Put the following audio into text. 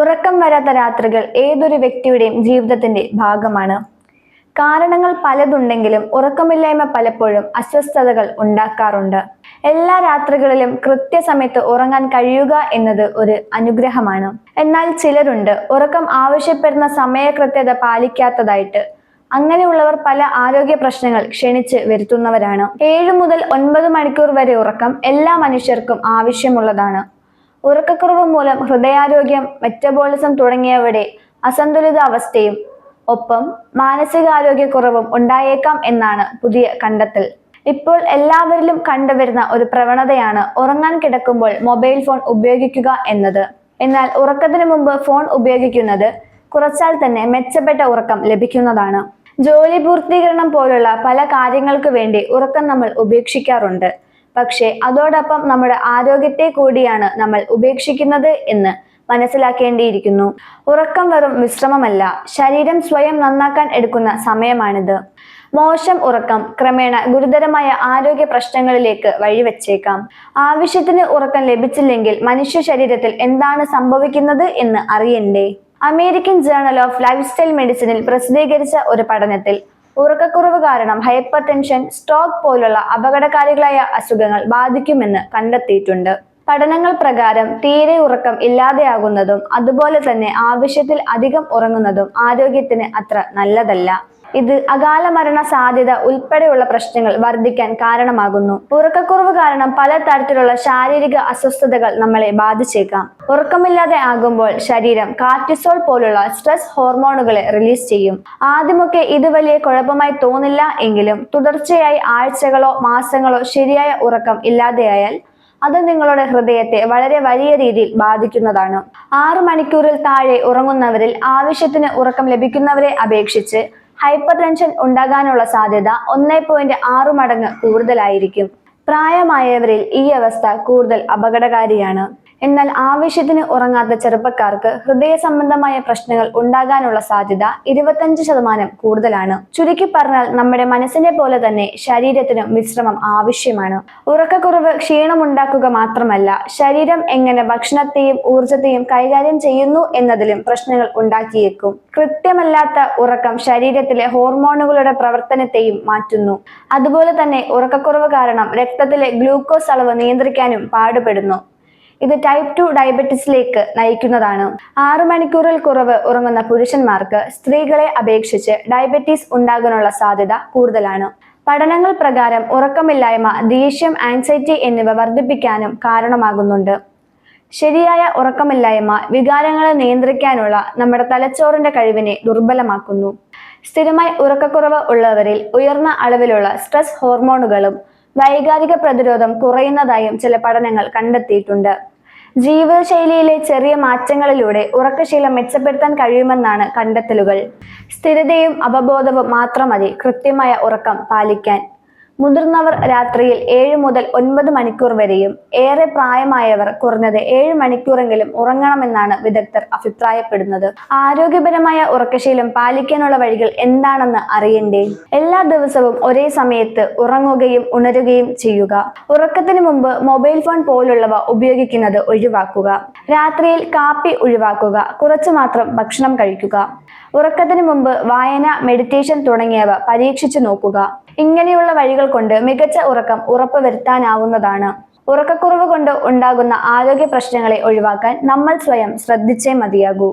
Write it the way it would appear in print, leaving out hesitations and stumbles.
ഉറക്കം വരാത്ത രാത്രികൾ ഏതൊരു വ്യക്തിയുടെയും ജീവിതത്തിന്റെ ഭാഗമാണ്. കാരണങ്ങൾ പലതുണ്ടെങ്കിലും ഉറക്കമില്ലായ്മ പലപ്പോഴും അസ്വസ്ഥതകൾ ഉണ്ടാക്കാറുണ്ട്. എല്ലാ രാത്രികളിലും കൃത്യസമയത്ത് ഉറങ്ങാൻ കഴിയുക എന്നത് ഒരു അനുഗ്രഹമാണ്. എന്നാൽ ചിലരുണ്ട് ഉറക്കം ആവശ്യപ്പെടുന്ന സമയകൃത്യത പാലിക്കാത്തതായിട്ട്. അങ്ങനെയുള്ളവർ പല ആരോഗ്യ പ്രശ്നങ്ങൾ ക്ഷണിച്ച് വരുത്തുന്നവരാണ്. 7 മുതൽ 9 മണിക്കൂർ വരെ ഉറക്കം എല്ലാ മനുഷ്യർക്കും ആവശ്യമുള്ളതാണ്. ഉറക്കക്കുറവ് മൂലം ഹൃദയാരോഗ്യം, മെറ്റബോളിസം തുടങ്ങിയവയുടെ അസന്തുലിതാവസ്ഥയും ഒപ്പം മാനസികാരോഗ്യക്കുറവും ഉണ്ടായേക്കാം എന്നാണ് പുതിയ കണ്ടെത്തൽ. ഇപ്പോൾ എല്ലാവരിലും കണ്ടുവരുന്ന ഒരു പ്രവണതയാണ് ഉറങ്ങാൻ കിടക്കുമ്പോൾ മൊബൈൽ ഫോൺ ഉപയോഗിക്കുക എന്നത്. എന്നാൽ ഉറക്കത്തിന് മുമ്പ് ഫോൺ ഉപയോഗിക്കുന്നത് കുറച്ചാൽ തന്നെ മെച്ചപ്പെട്ട ഉറക്കം ലഭിക്കുന്നതാണ്. ജോലി പൂർത്തീകരണം പോലുള്ള പല കാര്യങ്ങൾക്ക് വേണ്ടി ഉറക്കം നമ്മൾ ഉപേക്ഷിക്കാറുണ്ട്. പക്ഷേ അതോടൊപ്പം നമ്മുടെ ആരോഗ്യത്തെ കൂടിയാണ് നമ്മൾ ഉപേക്ഷിക്കുന്നത് എന്ന് മനസ്സിലാക്കേണ്ടിയിരിക്കുന്നു. ഉറക്കം വെറും വിശ്രമമല്ല, ശരീരം സ്വയം നന്നാക്കാൻ എടുക്കുന്ന സമയമാണിത്. മോശം ഉറക്കം ക്രമേണ ഗുരുതരമായ ആരോഗ്യ പ്രശ്നങ്ങളിലേക്ക് വഴിവെച്ചേക്കാം. ആവശ്യത്തിന് ഉറക്കം ലഭിച്ചില്ലെങ്കിൽ മനുഷ്യ ശരീരത്തിൽ എന്താണ് സംഭവിക്കുന്നത് എന്ന് അറിയണ്ടേ? American journal of lifestyle മെഡിസിനിൽ പ്രസിദ്ധീകരിച്ച ഒരു പഠനത്തിൽ ഉറക്കക്കുറവ് കാരണം ഹൈപ്പർ ടെൻഷൻ, സ്ട്രോക്ക് പോലുള്ള അപകടകാരികളായ അസുഖങ്ങൾ ബാധിക്കുമെന്ന് കണ്ടെത്തിയിട്ടുണ്ട്. പഠനങ്ങൾ പ്രകാരം തീരെ ഉറക്കം ഇല്ലാതെയാകുന്നതും അതുപോലെ തന്നെ ആവശ്യത്തിൽ അധികം ഉറങ്ങുന്നതും ആരോഗ്യത്തിന് അത്ര നല്ലതല്ല. ഇത് അകാല മരണ സാധ്യത ഉൾപ്പെടെയുള്ള പ്രശ്നങ്ങൾ വർദ്ധിക്കാൻ കാരണമാകുന്നു. ഉറക്കക്കുറവ് കാരണം പല തരത്തിലുള്ള ശാരീരിക അസ്വസ്ഥതകൾ നമ്മളെ ബാധിച്ചേക്കാം. ഉറക്കമില്ലാതെ ആകുമ്പോൾ ശരീരം കാർട്ടിസോൾ പോലുള്ള സ്ട്രെസ് ഹോർമോണുകളെ റിലീസ് ചെയ്യും. ആദ്യമൊക്കെ ഇത് വലിയ കുഴപ്പമായി തോന്നില്ല എങ്കിലും തുടർച്ചയായി ആഴ്ചകളോ മാസങ്ങളോ ശരിയായ ഉറക്കം ഇല്ലാതെയായാൽ അത് നിങ്ങളുടെ ഹൃദയത്തെ വളരെ വലിയ രീതിയിൽ ബാധിക്കുന്നതാണ്. 6 മണിക്കൂറിൽ താഴെ ഉറങ്ങുന്നവരിൽ ആവശ്യത്തിന് ഉറക്കം ലഭിക്കുന്നവരെ അപേക്ഷിച്ച് ഹൈപ്പർ ടെൻഷൻ ഉണ്ടാകാനുള്ള സാധ്യത 1.6 മടങ്ങ് കൂടുതലായിരിക്കും. പ്രായമായവരിൽ ഈ അവസ്ഥ കൂടുതൽ അപകടകാരിയാണ്. എന്നാൽ ആവശ്യത്തിന് ഉറങ്ങാത്ത ചെറുപ്പക്കാർക്ക് ഹൃദയ സംബന്ധമായ പ്രശ്നങ്ങൾ ഉണ്ടാകാനുള്ള സാധ്യത 25% കൂടുതലാണ്. ചുരുക്കി പറഞ്ഞാൽ നമ്മുടെ മനസ്സിനെ പോലെ തന്നെ ശരീരത്തിനും വിശ്രമം ആവശ്യമാണ്. ഉറക്കക്കുറവ് ക്ഷീണമുണ്ടാക്കുക മാത്രമല്ല, ശരീരം എങ്ങനെ ഭക്ഷണത്തെയും ഊർജത്തെയും കൈകാര്യം ചെയ്യുന്നു എന്നതിലും പ്രശ്നങ്ങൾ ഉണ്ടാക്കിയേക്കും. കൃത്യമല്ലാത്ത ഉറക്കം ശരീരത്തിലെ ഹോർമോണുകളുടെ പ്രവർത്തനത്തെയും മാറ്റുന്നു. അതുപോലെ തന്നെ ഉറക്കക്കുറവ് കാരണം രക്തത്തിലെ ഗ്ലൂക്കോസ് അളവ് നിയന്ത്രിക്കാനും പാടുപെടുന്നു. ഇത് ടൈപ്പ് 2 ഡയബറ്റീസിലേക്ക് നയിക്കുന്നതാണ്. 6 മണിക്കൂറിൽ കുറവ് ഉറങ്ങുന്ന പുരുഷന്മാർക്ക് സ്ത്രീകളെ അപേക്ഷിച്ച് ഡയബറ്റീസ് ഉണ്ടാകാനുള്ള സാധ്യത കൂടുതലാണ്. പഠനങ്ങൾ പ്രകാരം ഉറക്കമില്ലായ്മ ദേഷ്യം, ആൻസൈറ്റി എന്നിവ വർദ്ധിപ്പിക്കാനും കാരണമാകുന്നുണ്ട്. ശരിയായ ഉറക്കമില്ലായ്മ വികാരങ്ങളെ നിയന്ത്രിക്കാനുള്ള നമ്മുടെ തലച്ചോറിന്റെ കഴിവിനെ ദുർബലമാക്കുന്നു. സ്ഥിരമായി ഉറക്കക്കുറവ് ഉള്ളവരിൽ ഉയർന്ന അളവിലുള്ള സ്ട്രെസ് ഹോർമോണുകളും വൈകാരിക പ്രതിരോധം കുറയുന്നതായും ചില പഠനങ്ങൾ കണ്ടെത്തിയിട്ടുണ്ട്. ജീവിതശൈലിയിലെ ചെറിയ മാറ്റങ്ങളിലൂടെ ഉറക്കശീലം മെച്ചപ്പെടുത്താൻ കഴിയുമെന്നാണ് കണ്ടെത്തലുകൾ. സ്ഥിരതയും അവബോധവും മാത്രം മതി കൃത്യമായ ഉറക്കം പാലിക്കാൻ. മുതിർന്നവർ രാത്രിയിൽ 7 മുതൽ 9 മണിക്കൂർ വരെയും ഏറെ പ്രായമായവർ കുറഞ്ഞത് 7 മണിക്കൂറെങ്കിലും ഉറങ്ങണമെന്നാണ് വിദഗ്ധർ അഭിപ്രായപ്പെടുന്നത്. ആരോഗ്യപരമായ ഉറക്കശീലം പാലിക്കാനുള്ള വഴികൾ എന്താണെന്ന് അറിയണ്ടേ? എല്ലാ ദിവസവും ഒരേ സമയത്ത് ഉറങ്ങുകയും ഉണരുകയും ചെയ്യുക. ഉറക്കത്തിന് മുമ്പ് മൊബൈൽ ഫോൺ പോലുള്ളവ ഉപയോഗിക്കുന്നത് ഒഴിവാക്കുക. രാത്രിയിൽ കാപ്പി ഒഴിവാക്കുക. കുറച്ചു മാത്രം ഭക്ഷണം കഴിക്കുക. ഉറക്കത്തിന് മുമ്പ് വായന, മെഡിറ്റേഷൻ തുടങ്ങിയവ പരീക്ഷിച്ചു നോക്കുക. ഇങ്ങനെയുള്ള വഴികൾ കൊണ്ട് മികച്ച ഉറക്കം ഉറപ്പുവരുത്താനാവുന്നതാണ്. ഉറക്കക്കുറവ് കൊണ്ട് ഉണ്ടാകുന്ന ആരോഗ്യ പ്രശ്നങ്ങളെ ഒഴിവാക്കാൻ നമ്മൾ സ്വയം ശ്രദ്ധിച്ചേ മതിയാകൂ.